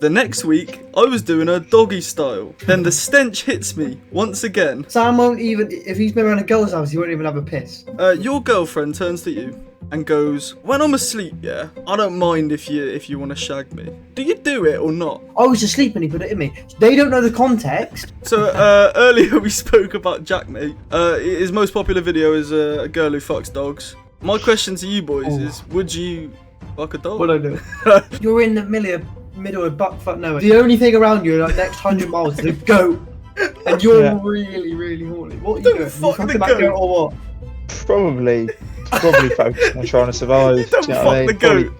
The next week, I was doing her doggy style. Then the stench hits me once again. Sam won't even, if he's been around a girl's house, he won't even have a piss. Your girlfriend turns to you and goes, "When I'm asleep, yeah, I don't mind if you want to shag me. Do you do it or not?" I was asleep and he put it in me. They don't know the context. So earlier we spoke about Jackmate. His most popular video is a girl who fucks dogs. My question to you boys is, would you fuck a dog? What I do? You're in the middle of buttfuck nowhere. The only thing around you, like next 100 miles, is a goat, and you're really, really horny. What are you doing? Fuck you the that goat or what? Probably focusing on trying to survive. You don't do you know fuck what I mean? the goat.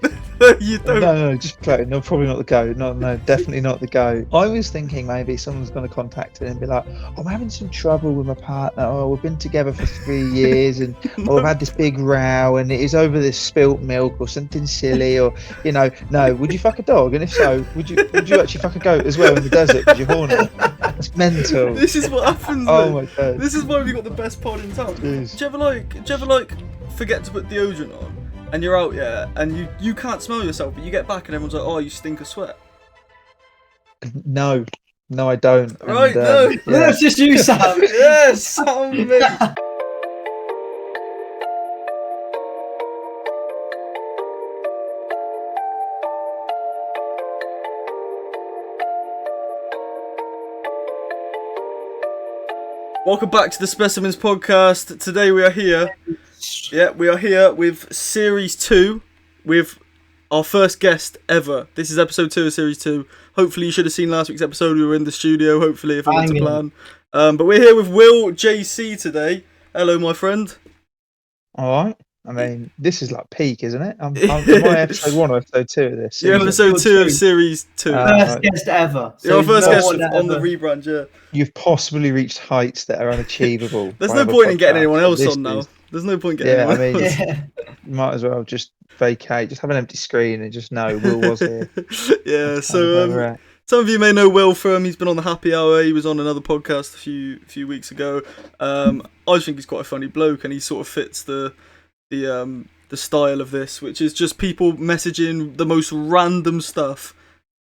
You don't. No, just play. No, probably not the goat. No, definitely not the goat. I was thinking maybe someone's going to contact her and be like, "I'm having some trouble with my partner. Oh, we've been together for 3 years, and we've had this big row, and it is over this spilt milk or something silly, or no. Would you fuck a dog? And if so, would you actually fuck a goat as well in the desert? Because you're horny. That's mental. This is what happens. Oh mate. my god. This is why we got the best pod in town. Do you ever like forget to put deodorant on? And you're out, yeah, and you can't smell yourself, but you get back and everyone's like, "Oh, you stink of sweat." No, I don't. Right, and, no. yeah. That's just you, Sam. Yes, Sam, mate. Welcome back to the Specimens podcast. Today we are here. Yeah, we are here with Series 2 with our first guest ever. This is episode 2 of Series 2. Hopefully you should have seen last week's episode. We were in the studio, hopefully, if I went to plan. But we're here with WillJC today. Hello, my friend. Alright. I mean, this is like peak, isn't it? Am I episode 1 or episode 2 of this? You're episode 2 of Series 2. First guest ever. You're our first guest one on the ever. rebrand, yeah. You've possibly reached heights that are unachievable. There's no point in getting anyone else on now. There's no point getting anyone else. Yeah. Might as well just vacate, just have an empty screen and just know Will was here. Yeah, so some of you may know Will from, he's been on the Happy Hour, he was on another podcast a few weeks ago. I just think he's quite a funny bloke and he sort of fits the style of this, which is just people messaging the most random stuff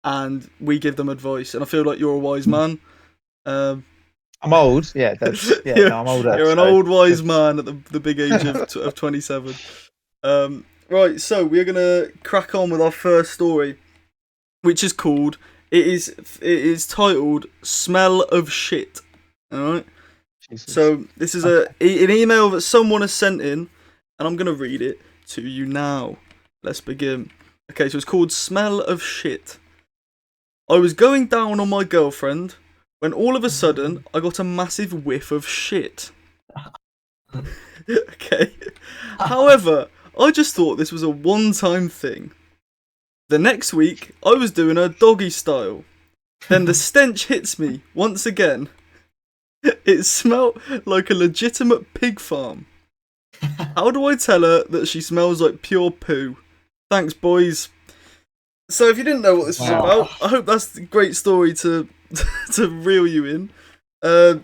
and we give them advice, and I feel like you're a wise man. I'm old, yeah. I'm older. You're an old wise man at the big age of 27. Right, so we're gonna crack on with our first story, which is called. It is titled "Smell of Shit." All right. Jesus. So this is an email that someone has sent in, and I'm gonna read it to you now. Let's begin. Okay, so it's called "Smell of Shit." I was going down on my girlfriend when all of a sudden I got a massive whiff of shit. Okay. However, I just thought this was a one-time thing. The next week, I was doing her doggy style. Then the stench hits me once again. It smelled like a legitimate pig farm. How do I tell her that she smells like pure poo? Thanks, boys. So if you didn't know what this was about, I hope that's a great story to reel you in. I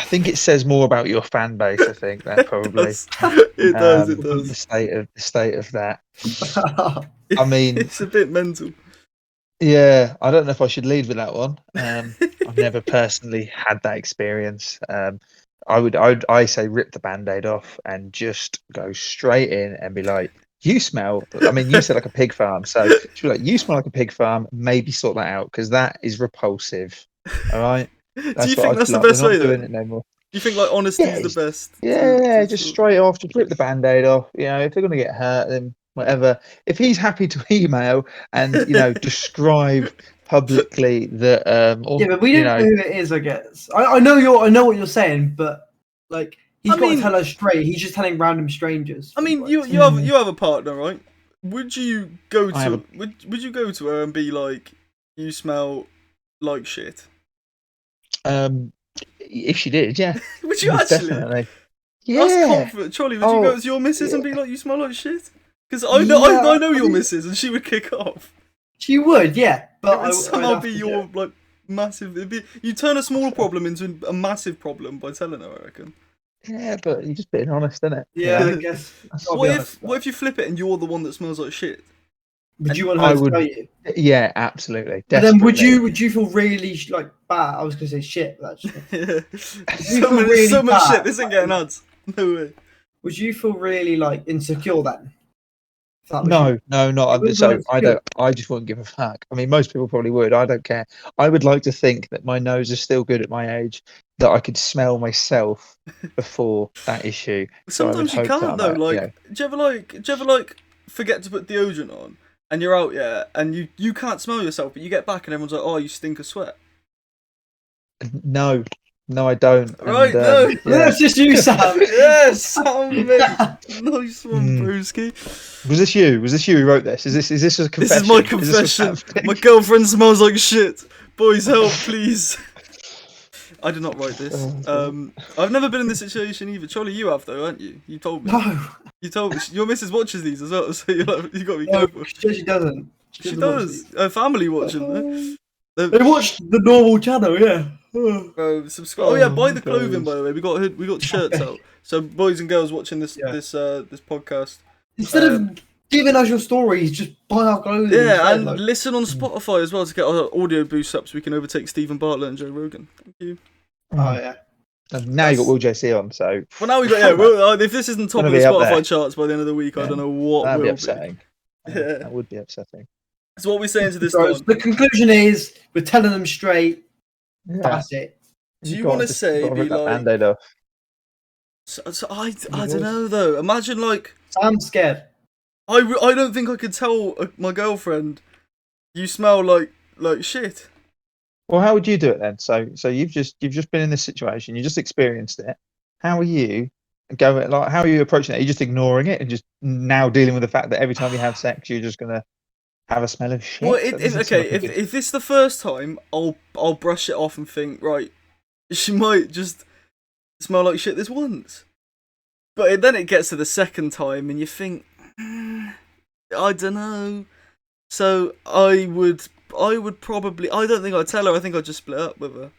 think it says more about your fan base. I think that probably it does. The state of that. I mean, it's a bit mental. Yeah, I don't know if I should lead with that one. I've never personally had that experience. I say rip the band-aid off and just go straight in and be like, you smell. I mean, you said like a pig farm, so she'd be like, you smell like a pig farm. Maybe sort that out because that is repulsive. All right. Do you think that's the best way? Doing it no more. Do you think like honesty is the best? Yeah, just straight off, just rip the band-aid off. You know, if they're gonna get hurt, then whatever. If he's happy to email and describe publicly that, yeah, but we don't know who it is. I guess I know what you're saying, but like he's got to tell her straight. He's just telling random strangers. I mean, you have a partner, right? Would you go to would you go to her and be like, you smell like shit? If she did, yeah. Would you actually? Definitely. Yeah. That's confident. Charlie, would you go to your missus and be like, you smell like shit? Because I know your missus and she would kick off. She would, yeah. But it would somehow be your like massive. You turn a small problem into a massive problem by telling her, I reckon. Yeah, but you're just being honest, isn't it? Yeah, I guess. What if you flip it and you're the one that smells like shit? Would you want her I to would- tell you? Yeah, absolutely. But then would desperately. you feel really like bad? I was gonna say shit, but that's so feel much, really so much bad, shit. This ain't getting ads. No way. would you feel really like insecure then? If that was No, you? no, You not wouldn't so. feel I insecure? don't. I just wouldn't give a fuck. I mean, most people probably would. I don't care. I would like to think that my nose is still good at my age, that I could smell myself before that issue. So I would Sometimes you hope that can't I'm though. at, Like, do you ever like forget to put deodorant on, and you're out, yeah, and you can't smell yourself, but you get back and everyone's like, oh, you stink of sweat. no, no, I don't. Right, And, no. yeah. That's just you, Sam. Yes, Sam, mate. Nice one, Mm. broski. Was this you? Was this you who wrote this? Is this a This confession? is my Is this what's confession. happening? My girlfriend smells like shit. Boys, help, please. I did not write this. I've never been in this situation either. Charlie, you have though, haven't you? You told me. No, You told me. Your missus watches these as well, so you got to be no, careful. she doesn't. She doesn't watch does. these. Her family watching though. They watch the normal channel, yeah. Subscribe. Oh yeah, buy the Oh, clothing God. by the way. We got shirts out. So boys and girls watching this Yeah. this podcast. Instead of giving us your stories, just buy our clothing. Yeah, instead, and like- listen on Spotify as well to get our audio boosts up, so we can overtake Stephen Bartlett and Joe Rogan. Thank you. oh yeah. And now you got WillJC on, so Well, now we got if this isn't top Gonna of the be up there. Spotify charts by the end of the week, I Yeah. don't know what that'd be will be. upsetting. Yeah. That would be upsetting. So what we're saying to this So Don, the conclusion is we're telling them straight. Yeah. That's it. Do you You've got wanna just say, gotta be rip that like- Band-Aid off. so I don't know though. Imagine like I'm scared. I don't think I could tell my girlfriend you smell like shit. Well, how would you do it then? So you've just been in this situation, you just experienced it. How are you going? Like, how are you approaching it? Are you just ignoring it and just now dealing with the fact that every time you have sex, you're just gonna have a smell of shit? Well, That doesn't seem like a good- if it's the first time, I'll brush it off and think, right, she might just smell like shit this once. But then it gets to the second time and you think, I don't know. So I would probably, I don't think I'd tell her. I think I'd just split up with her.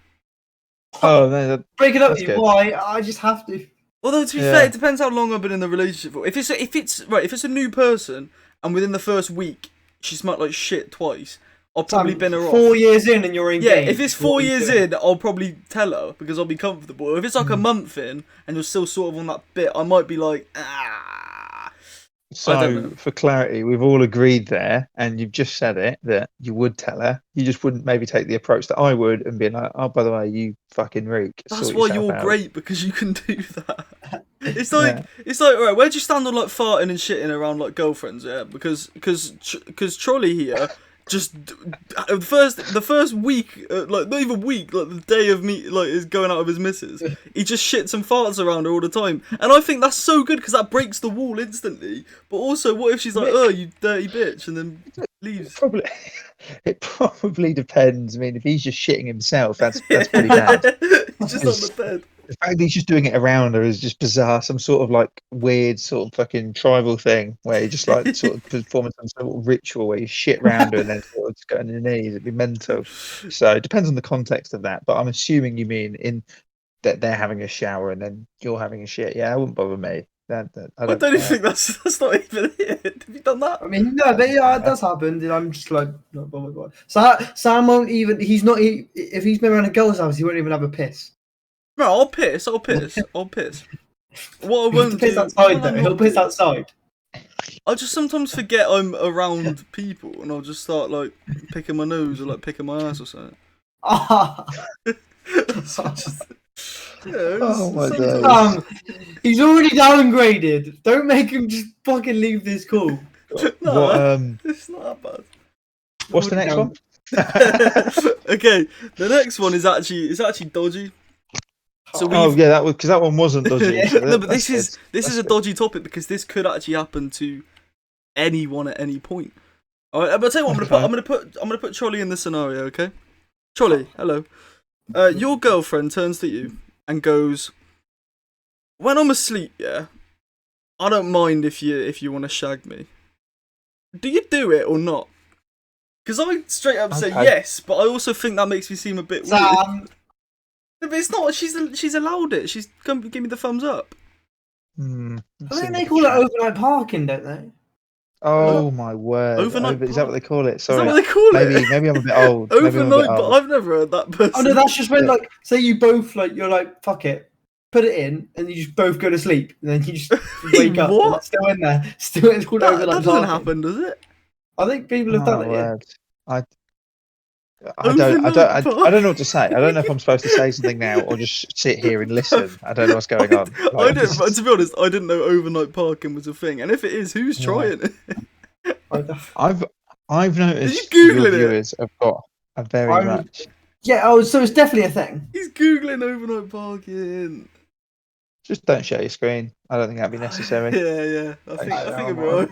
Oh, no, Break it up That's with you. good. Why? I just have to. Although to be Yeah. fair, it depends how long I've been in the relationship for. If it's a new person and within the first week she smelled like shit twice, I'll probably bin her off. 4 years in and you're Yeah, engaged. if it's what 4 are you years doing? in, I'll probably tell her because I'll be comfortable. If it's like a month in and you're still sort of on that bit, I might be like, I don't So know. for clarity, we've all agreed there, and you've just said it that you would tell her. You just wouldn't maybe take the approach that I would and be like, "Oh, by the way, you fucking reek." That's Sort why yourself you're out." great because you can do that. It's like alright, where'd you stand on like farting and shitting around like girlfriends? Yeah, because Trolley here just the first week, like not even week, like the day of me like is going out with his missus, he just shits and farts around her all the time, and I think that's so good because that breaks the wall instantly. But also, what if she's like, "Oh, you dirty bitch," and then leaves? Probably, it probably depends. I mean, if he's just shitting himself, that's pretty bad. He's just on the bed. The fact that he's just doing it around her is just bizarre. Some sort of like weird sort of fucking tribal thing where he just like sort of performing some sort of ritual where you shit round her and then sort of just go on your knees. It'd be mental. So it depends on the context of that. But I'm assuming you mean in that they're having a shower and then you're having a shit. Yeah, it wouldn't bother me. I I don't even think that's not even it. Have you done that? I mean, no, but yeah, that's happened, and I'm just like, not bothered by it. So Sam won't even. He's not. If he's been around a girl's house, he won't even have a piss. No, I'll piss. What I He'll won't piss do. outside what though. I'm He'll not piss doing- outside. I just sometimes forget I'm around people, and I'll just start like picking my nose or like picking my ass or something. Ah, Oh my sometimes- God. he's already downgraded. Don't make him just fucking leave this call. No, What, it's not that what's the next one? bad. Okay, the next one is actually dodgy. So Oh we've yeah, that was because that one wasn't dodgy. Yeah. so no, but that's this good. is That's a good. dodgy topic because this could actually happen to anyone at any point. All right, but I'll tell you what, I'm gonna put Trolley in the scenario. Okay, Trolley, hello. Your girlfriend turns to you and goes, "When I'm asleep, yeah, I don't mind if you want to shag me. Do you do it or not?" Because I straight up say Okay. yes, but I also think that makes me seem a bit weird. Sam, But it's not. She's allowed it. She's come give me the thumbs up. Hmm, I think they call it overnight parking, don't they? Oh my word! Overnight Is that what they call it? Is that Sorry, what they call it? maybe I'm a bit old. Maybe I'm a bit Overnight, but old. I've never heard that person. Oh no, that's just when Yeah. like say you both like you're like fuck it, put it in, and you just both go to sleep, and then you just wake up. And What? it's still in there. Still, it's called That overnight doesn't parking. happen, does it? I think people have done Oh it. Yeah. word! I Overnight don't know what to say. I don't know if I'm supposed to say something now or just sit here and listen. I don't know what's going on. I didn't. But to be honest, I didn't know overnight parking was a thing. And if it is, who's trying it? I've noticed Are you your Googling it? viewers have got a very much. Yeah. Oh, so it's definitely a thing. He's googling overnight parking. Just don't share your screen. I don't think that'd be necessary. Yeah. I think I'm I'm right.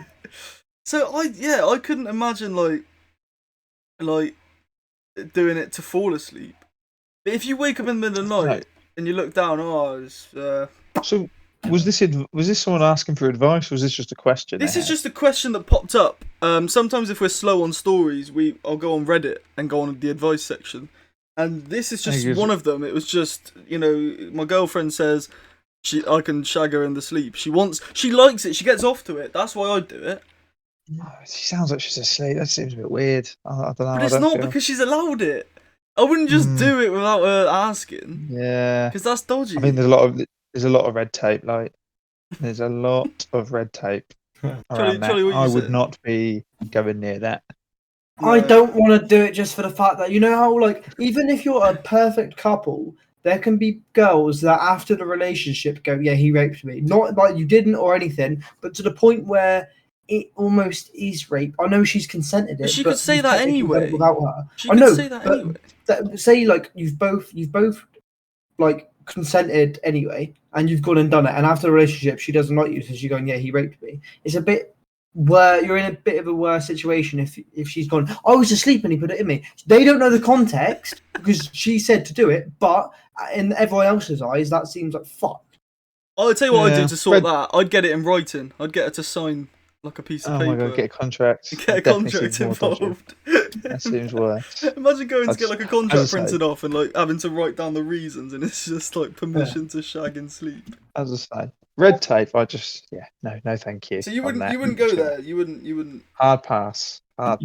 So I couldn't imagine like doing it to fall asleep. But if you wake up in the middle of the night and you look down, it's, So was this someone asking for advice, or was this just a question? this is just a question that popped up. Sometimes if we're slow on stories, I'll go on Reddit and go on the advice section, and this is just one of them. It was just my girlfriend says I can shag her in the sleep. She likes it. She gets off to it. That's why I do it. She sounds like she's asleep. That seems a bit weird. I don't know. But it's not because she's allowed it. I wouldn't just do it without her asking. Yeah, because that's dodgy. I mean, there's a lot of red tape. Like, there's a lot of red tape around that. I would not be going near that. I don't want to do it just for the fact that how like even if you're a perfect couple, there can be girls that after the relationship go, yeah, he raped me. Not like you didn't or anything, but to the point where it almost is rape. I know she's consented it. But she could say that anyway. Without her. She could say that anyway. Say like you've both like consented anyway, and you've gone and done it, and after the relationship she doesn't like you, so she's going, yeah, he raped me. It's a bit where you're in a bit of a worse situation if she's gone, I was asleep and he put it in me. They don't know the context because she said to do it, but in everyone else's eyes that seems like fuck. I'll tell you what I'd do to sort that. I'd get it in writing. I'd get her to sign like a piece of paper. Oh my god, get a contract. Get a contract involved. That seems worse. Imagine going to get like a contract printed off and like having to write down the reasons, and it's just like permission to shag and sleep. As I say, red tape. No, thank you. So you wouldn't go there. You wouldn't. Hard pass on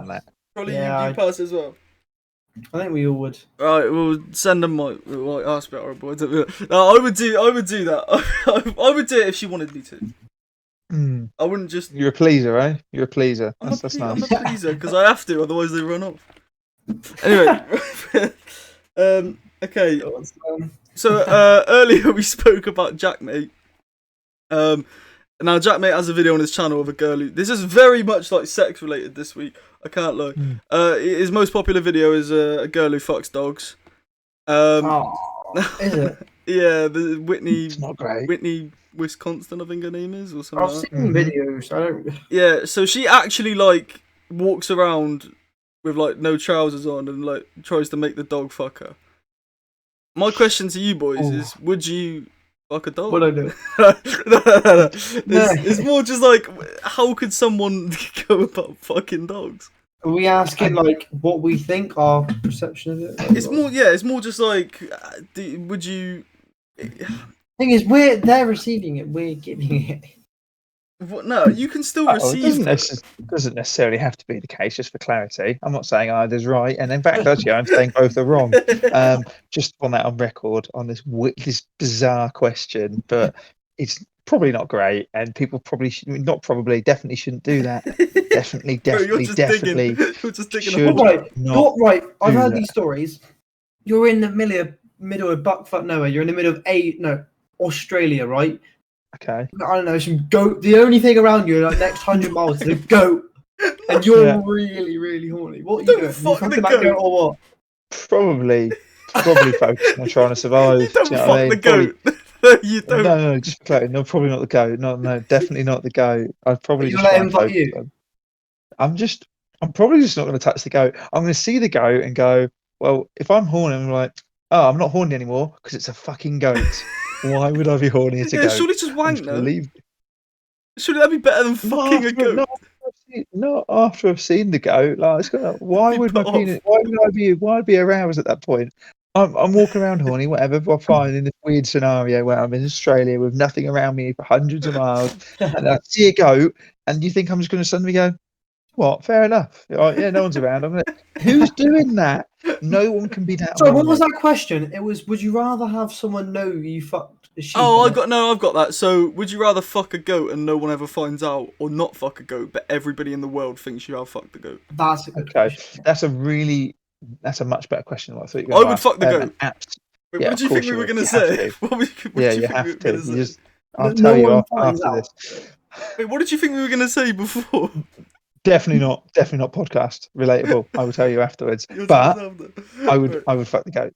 that. Probably you pass as well. I think we all would. Right, we'll send them my ask about our boy. No, I would do that. I would do it if she wanted me to. I wouldn't just. You're a pleaser, eh? You're a pleaser. That's nice. I'm a pleaser because I have to, otherwise they run off. Anyway, okay. So earlier we spoke about Jackmate. Now Jackmate has a video on his channel of a girl who. This is very much like sex related this week. I can't lie. His most popular video is a girl who fucks dogs. Is it? Yeah, the Whitney. It's not great. Whitney Wisconsin, I think her name is, or something. I've seen videos. I don't. Yeah, so she actually like walks around with like no trousers on and like tries to make the dog fuck her. My question to you boys is: would you fuck a dog? What I do? No. It's more just like, how could someone go about fucking dogs? Are we asking like what we think, our perception of it? It's more just like, would you? Thing is, they're receiving it, we're giving it. What? No, you can still receive. It doesn't necessarily have to be the case. Just for clarity, I'm not saying either's right, and in fact, actually, I'm saying both are wrong. Just on that on record on this bizarre question, but it's probably not great, and people definitely shouldn't do that. Definitely. You're just digging. Right. I've heard these stories. You're in the middle of buckfuck nowhere. You're in the middle of Australia, right? Okay. I don't know, some goat. The only thing around you, like next 100 miles, is a goat, and you're really, really horny. What are you doing? You fucking that goat or what? Probably focusing on trying to survive. You don't fuck the goat. You don't. No, just clarity. No, probably not the goat. No, definitely not the goat. I'd probably just let him fuck you. I'm probably just not going to touch the goat. I'm going to see the goat and go, well, if I'm horny, I'm like, oh, I'm not horny anymore because it's a fucking goat. Why would I be horny at a goat? Surely just wank though. Surely that'd be better than fucking a goat. Not after I've seen the goat. Like, why would I be aroused at that point? I'm walking around horny, whatever. We're fine in this weird scenario where I'm in Australia with nothing around me for hundreds of miles, and I see a goat, and you think I'm just going to suddenly go, what? Fair enough. Yeah, no one's around. I'm like, who's doing that? No one can be that. So what was horny. that question? It was, would you rather have someone know you fucked a sheep? Oh, innit? I've got that. So, would you rather fuck a goat and no one ever finds out, or not fuck a goat but everybody in the world thinks you have fucked the goat? That's a good Okay, question. that's a much better question than what I thought you were I going to would ask. fuck the goat. Yeah, Wait, what of did you think course we you were would. going to You have say? to. What did Yeah, you you think we have were to. going to say? I'll No tell you one finds after out. this. Wait, what did you think we were going to say before? Definitely not podcast relatable. I will tell you afterwards. You'll tell us But after. I would Right. fuck the goat.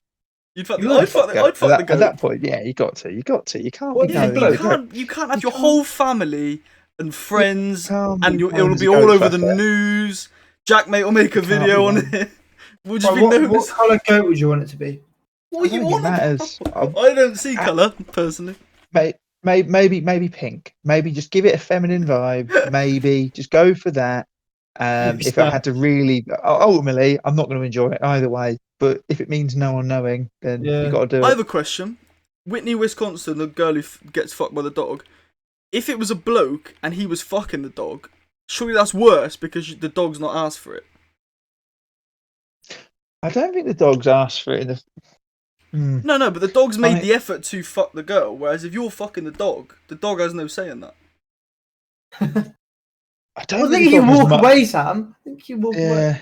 You'd fuck You the, would I'd fuck the, Goat. I'd fuck the goat. At that point, yeah, you got to. You can't What be if the knowing bloke- the goat. You can't have You your whole family and friends, can't and be it'll known as be a all goat over the fucker. news. Jack mate will make a You can't video be on known. it. Would you Right, be known what as? colour goat would you want it to be? What I you don't think it want? matters. I don't see colour personally. Maybe pink. Maybe just give it a feminine vibe. Maybe just go for that. If I had to really, ultimately, I'm not going to enjoy it either way. But if it means no one knowing, then Yeah. you got to do I it. have a question. Whitney, Wisconsin, the girl who gets fucked by the dog. If it was a bloke and he was fucking the dog, surely that's worse because the dog's not asked for it. I don't think the dogs asked for it. No, but the dog's made I- the effort to fuck the girl, whereas if you're fucking the dog has no say in that. I don't I think think the you dog can has walk much- away, Sam. I think you walk away. Yeah.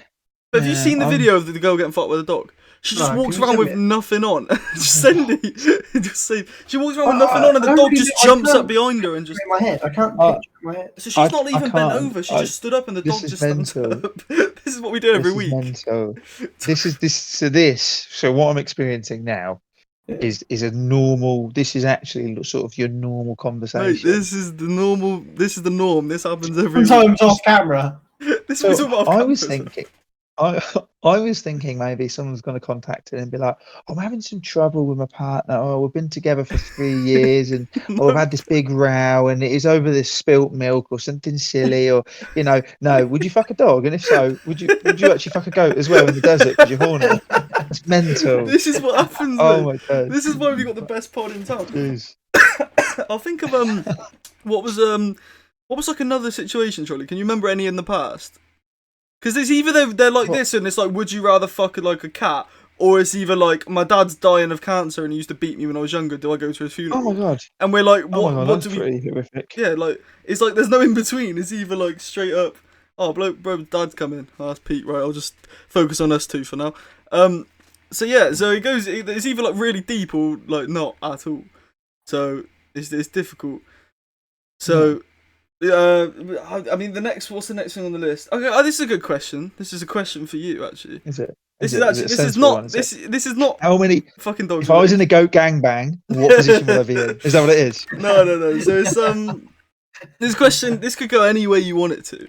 But have you seen the I'm- video of the girl getting fucked by the dog? She just No, walks can you around send with me it? nothing on. Just send it. Just say she walks around with nothing on, and I the don't dog really just do- I jumps up can't behind her and just. In my head, I can't Uh, picture in my head. So she's not I even bent can't. over. She just stood up, and the this dog is just stands mental. up. This is what we do every This week. is mental. So what I'm experiencing now is a normal. This is actually sort of your normal conversation. Mate, this is the normal. This is the norm. This happens every week. Sometimes off camera. This is what we So talk about. I off was cameras. thinking, I was thinking maybe someone's going to contact it and be like, "I'm having some trouble with my partner. Oh, we've been together for 3 years, and we've had this big row, and it is over this spilt milk or something silly, or no. Would you fuck a dog? And if so, would you actually fuck a goat as well in the desert because you're horny? It's mental. This is what happens. Oh mate. my god. This is why we got the best pod in town. Jeez. I'll think of what was like another situation, Charlie? Can you remember any in the past? Because it's either they're like What? this, and it's like, would you rather fuck like a cat, or it's either like my dad's dying of cancer and he used to beat me when I was younger. Do I go to his funeral? Oh my god. And we're like, Oh my god. what That's do we? pretty horrific. Yeah, like it's like there's no in between. It's either like straight up, oh bro, dad's coming. Oh, that's Pete, right? I'll just focus on us two for now. So yeah, so it goes. It's either like really deep or like not at all. So it's difficult. So, I mean, what's the next thing on the list? Okay, this is a good question. This is a question for you, actually. Is it? This Is is it? actually a this is sensible not one, is it? this is not How many? fucking dogs. If I was in a goat gangbang, what position would I be in? Is that what it is? No. So it's this question. This could go any way you want it to.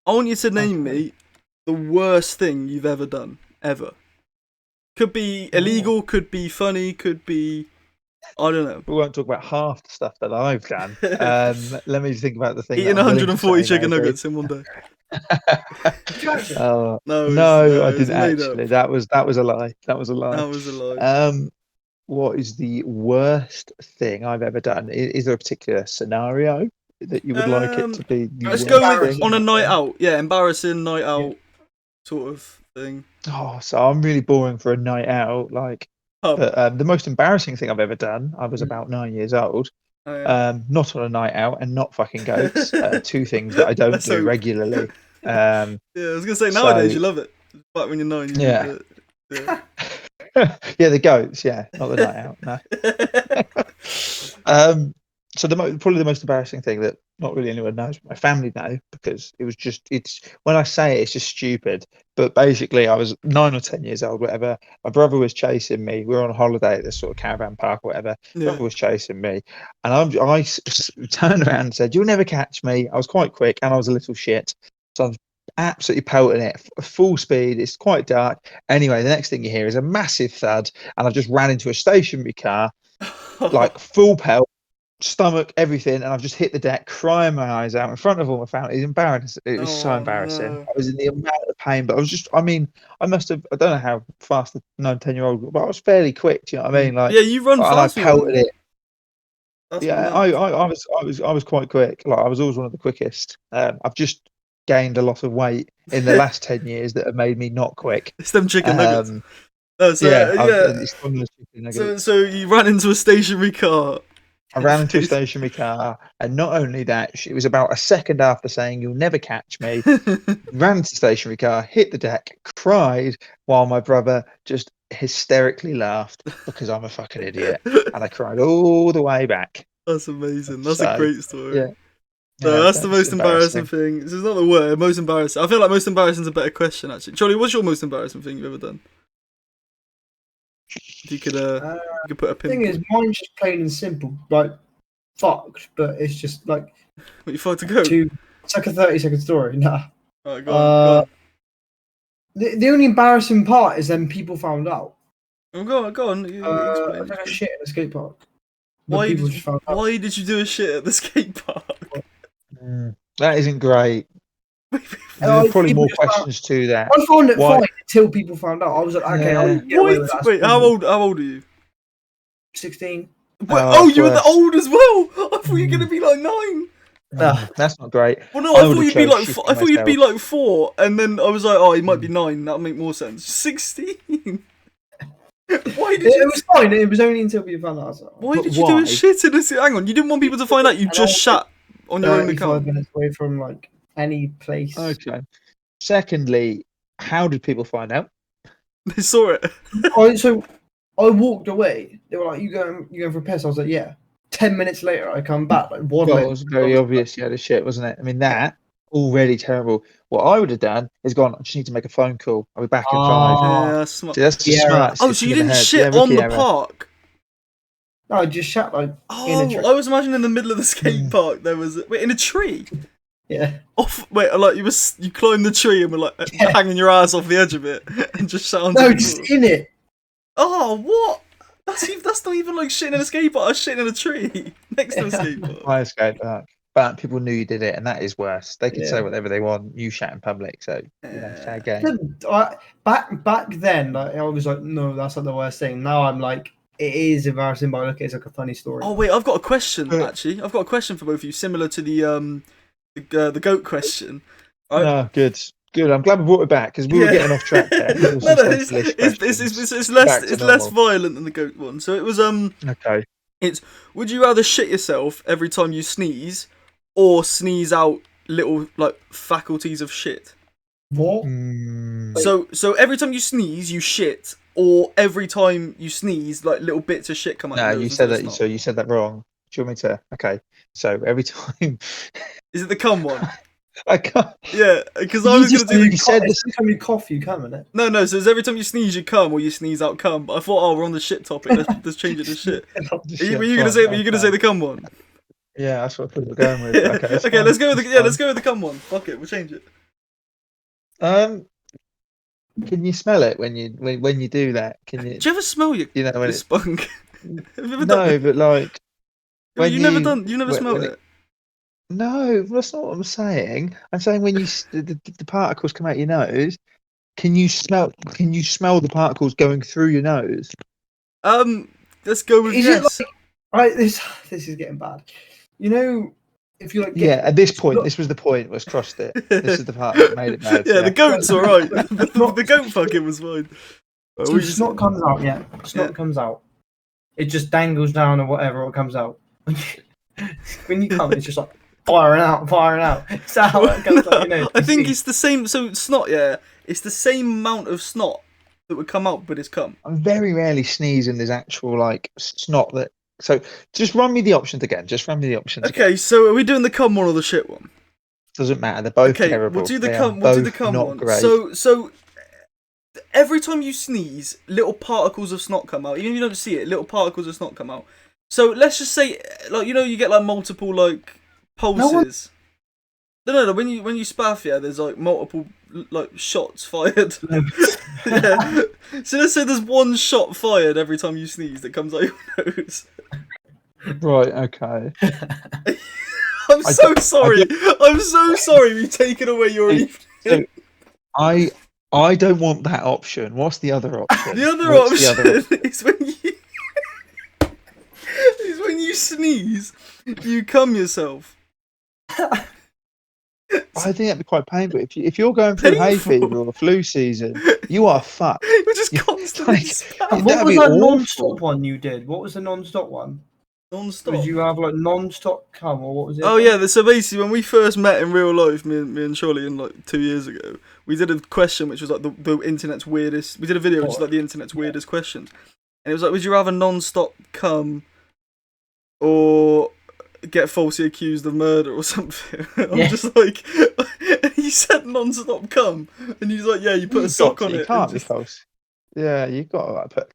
I want you to name me the worst thing you've ever done, ever. Could be illegal, could be funny, could be, I don't know. We won't talk about half the stuff that I've done. Let me think about the thing. Eating that I'm willing to 140 say, chicken maybe. nuggets in one day. Oh No, no, I it's didn't made actually. up. That was a lie. That was a lie. That was a lie. What is the worst thing I've ever done? Is there a particular scenario that you would like it to be? The Let's worst go with thing? on a night out. Yeah, embarrassing night out sort of thing. Oh, so I'm really boring for a night out. Like, Oh. but the most embarrassing thing I've ever done. I was about 9 years old. Oh, yeah. Not on a night out and not fucking goats. Two things that I don't Let's do hope. regularly. Yeah, I was gonna say nowadays so- you love it. Back when you're 9, you Yeah. did it. Yeah. Yeah, the goats. Yeah, not the night out. No. So probably the most embarrassing thing that not really anyone knows, but my family know, because it's when I say it, it's just stupid. But basically, I was 9 or 10 years old, whatever. My brother was chasing me. We were on holiday at this sort of caravan park or whatever. Yeah. Brother was chasing me, and I turned around and said, "You'll never catch me." I was quite quick, and I was a little shit, so I was absolutely pelting it full speed. It's quite dark. Anyway, the next thing you hear is a massive thud, and I've just ran into a stationary car, like full pelt, stomach, everything, and I've just hit the deck, crying my eyes out in front of all my family. It's embarrassing. It was so Oh, embarrassing. no. I was in the amount of pain, but I must have, I don't know how fast the 9, 10-year-old, but I was fairly quick. Do you know what I mean? Like, Yeah, you run and I fast. pelted it. That's Yeah, mad. I was quite quick. Like I was always one of the quickest. I've just gained a lot of weight in the last 10 years that have made me not quick. It's them chicken nuggets. Um, Oh, so yeah, yeah. it's from those chicken nuggets. So you ran into a stationary car. I ran into a stationary car, and not only that, it was about a second after saying "You'll never catch me." Ran to the stationary car, hit the deck, cried, while my brother just hysterically laughed because I'm a fucking idiot, and I cried all the way back. That's amazing. That's a So, great story. Yeah, No, yeah, that's the most embarrassing. embarrassing thing. This is not the word. Most embarrassing. I feel like most embarrassing is a better question, actually. Charlie, what's your most embarrassing thing you've ever done? If you could put a pin. Thing is, mine's just plain and simple, like fucked, but it's just like What, you thought to go? it's like a 30-second story. Nah. Alright, go on. The only embarrassing part is then people found out. Go on. I Explain. took a shit at a skate park. Why People just found out. why did you do a shit at the skate park? That isn't great. Oh, There's probably people more just found- questions to that. I found it Why- fine until people found out. I was like, okay, I'll get away with that. Wait, how old are you? 16. Oh, you were the worse. old as well. I thought you were gonna be like 9. That's not great. Well, no, I thought would've you'd be chose like shitting I thought you'd be myself. like 4, and then I was like, oh, he might be 9. That'll make more sense. 16. Why did It you? was fine. It was only until people found out. I was like, Why But did you do why? a shit in a? Hang on, you didn't want people to find out you just shat on your own 35 account. minutes away from like any place. Okay. Secondly, how did people find out? They saw it. So I walked away. They were like, "You going for a piss?" I was like, "Yeah." 10 minutes later, I come back like Well, waddling. it was very obvious you had a shit, wasn't it? I mean, that already terrible. What I would have done is gone, I just need to make a phone call. I'll be back in 5. Oh. Yeah, that's smart. See, that's just Yeah. smart. Oh, so sticking you in the didn't head. shit Yeah, on rookie the error. park? No, I just shat like in Oh, a tree. I was imagining in the middle of the skate park there was in a tree. Yeah. Like you climbed the tree and were like hanging your ass off the edge of it and just sat on No, the just floor. in it. Oh, what? That's not even like shitting in a skate park. I was shitting in a tree next to a skate park. I skate park. But people knew you did it, and that is worse. They could say Yeah. whatever they want. You shat in public, so fair game. Back then, like, I was like, no, that's not the worst thing. Now I'm like, it is embarrassing, but I look at it as like a funny story. Oh wait, I've got a question actually. I've got a question for both of you, similar to the goat question. Oh, good. I'm glad we brought it back because we were getting off track there. No, it's less violent than the goat one. So it was Okay. It's would you rather shit yourself every time you sneeze, or sneeze out little like faculties of shit? What? So every time you sneeze, you shit, or every time you sneeze, like little bits of shit come out. No, your nose you said until that. it's So not. you said that wrong. Do you want me to? Okay. So every time Is it the cum one? I can't. Yeah, because I was gonna do you the said Every this. time you cough, you come in it. no. So it's every time you sneeze, you cum, or you sneeze out cum. But I thought, oh, we're on the shit topic. Let's change it to shit. Were you gonna say? Were you gonna say the cum one? Yeah, that's what people are going with. Okay, Okay, let's go with the cum one. Fuck it, we'll change it. Can you smell it when you do that? Can you? Do you ever smell your You know when your it, spunk? Have you ever done no, it? but like when You've never smelled when it. No, that's not what I'm saying. I'm saying when the particles come out your nose, can you smell the particles going through your nose? Let's go with Is yes. it like, this is getting bad. You know, if you like, Yeah, at this point, this was the point. Was crossed it. This is the part that made it bad. Yeah, the goat's alright. The goat fucking was fine. so snot comes out. Yeah, snot comes out. It just dangles down or whatever. It comes out. When you come, it's just like firing out. It's how it comes out. You know, I think it's the same. So snot, yeah, it's the same amount of snot that would come out, but it's cum. I very rarely sneeze and there's actual like snot that. So just run me the options again. Okay, so are we doing the cum one or the shit one? Doesn't matter. They're both Okay, terrible. we'll do the They cum. are We'll do the both cum not one. Great. So every time you sneeze, little particles of snot come out. Even if you don't see it, little particles of snot come out. So let's just say, like, you know, you get like multiple like pulses. No. When you spaff, yeah, there's like multiple like shots fired. Yeah. So let's say there's one shot fired every time you sneeze that comes out your nose. Right. Okay. I'm so sorry. I'm so sorry. We've taken away your evening. I don't want that option. What's the other option? The other What's option the other option? is when you sneeze, you cum yourself. I think that'd be quite painful. If you're going through hay Painful? fever or flu season, you are fucked. We're just You- constantly like, spam. What That'd was be that awful. non-stop one you did? What was the non-stop one? Non-stop. Did you have like non-stop cum or what was it? Oh yeah, so basically when we first met in real life, me and Charlie, in like 2 years ago, we did a question which was like the internet's weirdest. We did a video which was like the internet's weirdest questions, and it was like, would you rather non-stop cum or get falsely accused of murder or something? I'm Yeah. just like, and he said non-stop cum, and he's like, yeah, you put a sock on You it. can't and be just- false. Yeah, you've got to like put.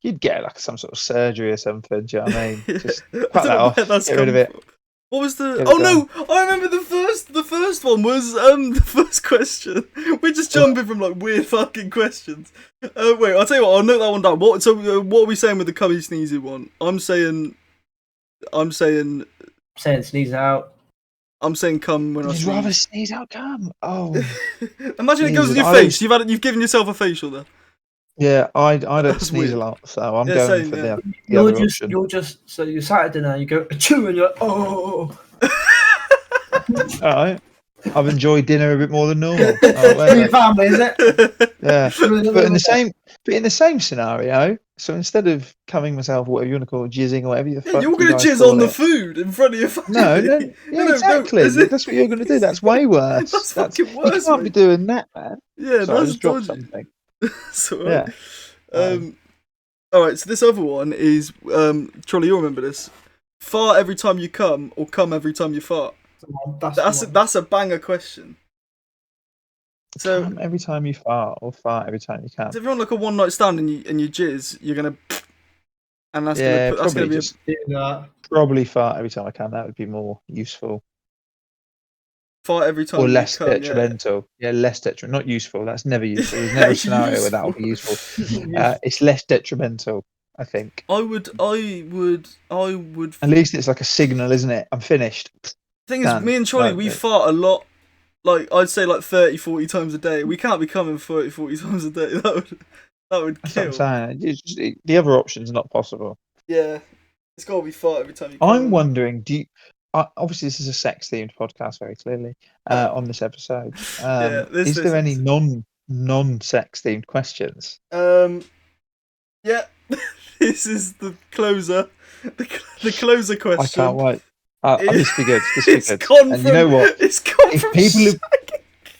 You'd get like some sort of surgery or something. Do you know what I mean? Just I cut don't that know off. where that's Get rid of come it. from. What was the? Get it Oh no! I remember the first one was the first question. We're just jumping from like weird fucking questions. Wait, I'll tell you what. I'll note that one down. What are we saying with the cubby sneezy one? I'm saying Saying sneeze out. cum when I You'd rather sneeze. sneeze out cum. Oh, Imagine it goes in Jesus, your I face. You've given yourself a facial there. yeah. I don't That's sneeze weird. a lot, so I'm Yeah, going same, for yeah. the other option. You're just so you're sat at dinner, you go achoo, and you're like, oh. All right. I've enjoyed dinner a bit more than normal. Oh, For well, your family, is it? yeah, but in the same scenario. So instead of coming myself, whatever you want to call it, jizzing or whatever the Yeah, fuck you're you gonna guys jizz call on the it. food in front of your family. No, yeah, exactly. is it? That's what you're going to do. That's way worse. That's fucking You worse, can't be mate. doing that, man. Yeah, Sorry, I that's just dropped dodgy. something. So, right. Yeah. All right. So this other one is Charlie. You'll remember this. Fart every time you come, or come every time you fart. That's a banger question. So, Come every time you fart, or fart every time you can. if you're on like a one night stand and you jizz, you're gonna, and that's Yeah, gonna probably be just probably fart every time I can. That would be more useful. fart every time Or you less come. Yeah. detrimental. Yeah, less detrimental. Not useful. That's never useful. There's never a scenario where that will be useful. It's less detrimental, I think. I would. At least it's like a signal, isn't it? I'm finished. Thing is, Done. me and Charlie, Like we it. fart a lot. Like I'd say, like 30, 40 times a day. We can't be coming 30, 40 times a day. That would That's kill. what I'm saying. The other option's not possible. Yeah, it's got to be fart every time you. I'm wondering, obviously this is a sex-themed podcast, very clearly, on this episode. Is there any non-sex themed questions? Yeah, this is the closer. The closer question. I can't wait. This will be good. This will be It's good. gone And from. you know what? It's gone If from.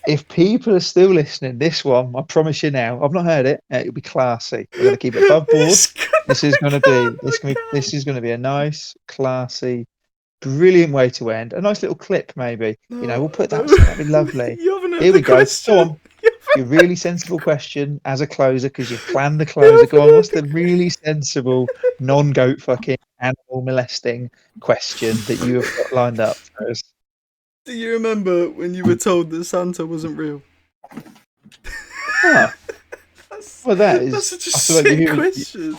if people are still listening, this one, I promise you now, I've not heard it. It'll be classy. We're going to keep it above board. This is going to be a nice, classy, brilliant way to end. A nice little clip, maybe. We'll put that. That'd be lovely. Here we go. Go on. Your really sensible question as a closer, because you've planned the closer. Go on. What's the really sensible, non-goat fucking, animal molesting question that you have got lined up for us? Do you remember when you were told that Santa wasn't real? Well, That's such a sick question.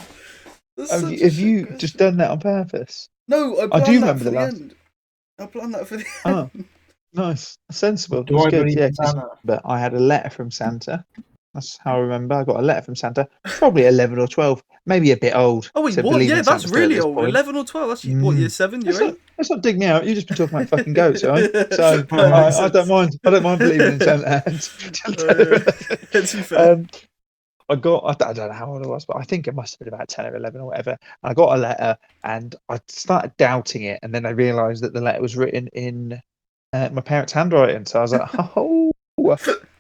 Have you just done that on purpose? No, I do planned that remember for the the last- end. I planned that for the Oh, end. nice. Sensible. Do That's I good. believe Yeah, in Santa? but I had a letter from Santa. That's how I remember. I got a letter from Santa. Probably 11 or 12. Maybe a bit old. Oh wait, to what? believe Yeah, in that's Santa still at really this old. point. 11 or 12. That's what, year 7, year 8? Let's not dig me out. You've just been talking about fucking goats, right? So That makes I don't mind. I don't mind believing in Santa. To be fair. I don't know how old I was, but I think it must have been about 10 or 11 or whatever. And I got a letter and I started doubting it. And then I realised that the letter was written in my parents' handwriting. So I was like, oh, I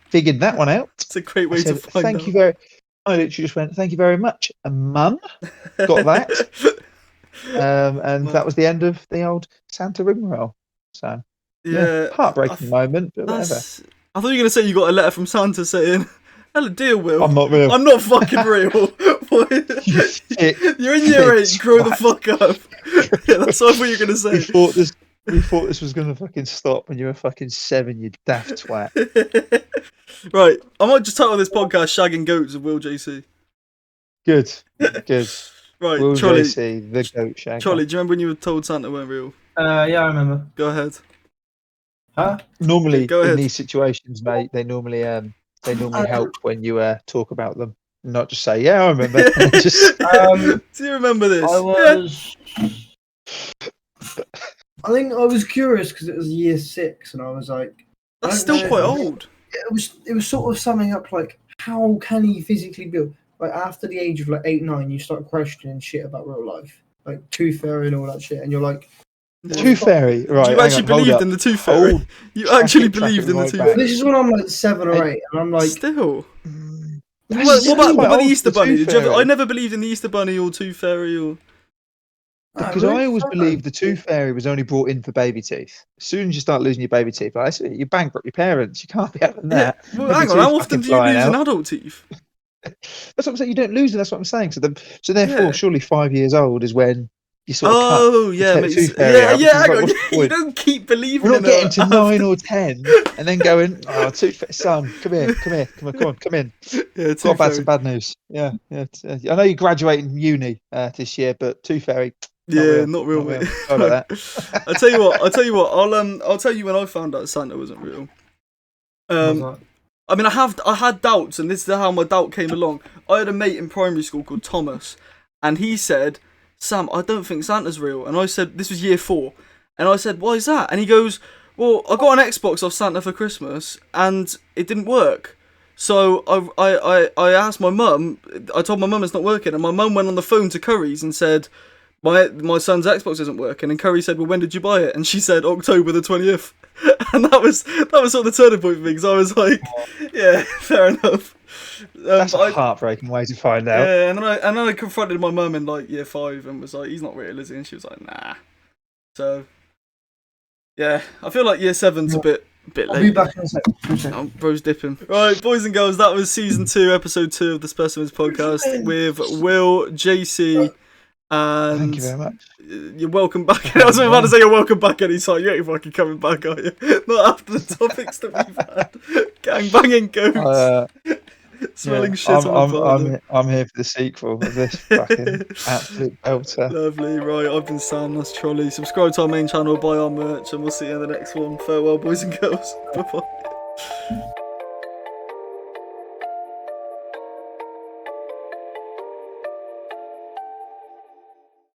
figured that one out. It's a great way to find Thank out. you very I literally just went, thank you very much, Mum. Got that. And that was the end of the old Santa rigmarole. So, Yeah. heartbreaking moment, but whatever. I thought you were going to say you got a letter from Santa saying, hello, dear Will. I'm not real. I'm not fucking real. You're in year 8, grow the fuck up. Yeah, that's what I thought you were going to say. We thought this was going to fucking stop when you were fucking 7, you daft twat. Right, I might just title this podcast Shagging Goats with WillJC. Good. Right, Will Charlie, JC, the goat shagger. Charlie, do you remember when you were told Santa weren't real? Yeah, I remember. Go ahead. Huh? Normally, Go ahead. in these situations, mate, they normally help when you talk about them. Not just say, yeah, I remember. Just Do you remember this? I was I think I was curious because it was year 6, and I was like, That's still quite old. It was sort of summing up like, how can he physically build? Like after the age of like 8, 9, you start questioning shit about real life, like tooth fairy and all that shit, and you're like, Tooth fairy, right? You actually believed in the tooth fairy. You actually believed in the tooth fairy. This is when I'm like 7 or 8, and I'm like, still. What about the Easter Bunny? I never believed in the Easter Bunny or tooth fairy or. Because I always believed the tooth fairy was only brought in for baby teeth. As soon as you start losing your baby teeth, like, you bankrupt your parents. You can't be having that. Yeah. Well, hang on, how often do you lose an adult teeth? That's what I'm saying. You don't lose them. That's what I'm saying. So therefore, surely 5 years old is when you sort of hang on. You don't keep believing. We're not getting to 9 or 10 and then going, oh, son, come in. Yeah, got some bad news. Yeah. I know you're graduating uni this year, but tooth fairy. Not real, mate. Sorry about that. I'll tell you what. I'll tell you when I found out Santa wasn't real. I mean, I had doubts, and this is how my doubt came along. I had a mate in primary school called Thomas, and he said, "Sam, I don't think Santa's real." And I said, this was year 4, and I said, "Why is that?" And he goes, "Well, I got an Xbox off Santa for Christmas, and it didn't work. So I asked my mum. I told my mum it's not working, and my mum went on the phone to Curry's and said, My son's Xbox isn't working," and Curry said, "Well, when did you buy it?" And she said, "October the 20th." And that was sort of the turning point for me, because I was like, "Yeah, fair enough." That's a heartbreaking way to find out. Yeah, and then I confronted my mum in like year 5 and was like, "He's not real, is he?" And she was like, "Nah." So yeah, I feel like year 7's a bit late. I'll be back in a second. Oh, bro's dipping. Right, boys and girls, that was season 2, episode 2 of the Specimens podcast with WillJC. And thank you very much. You're welcome back. I was about to say you're welcome back anytime. You ain't fucking coming back, are you? Not after the topics that we've had. Gang banging goats. Smelling shit on the bar. I'm here for the sequel of this fucking absolute belter. Lovely. Right, I've been Sam, that's Trolley. Subscribe to our main channel, buy our merch, and we'll see you in the next one. Farewell, boys and girls. Bye-bye.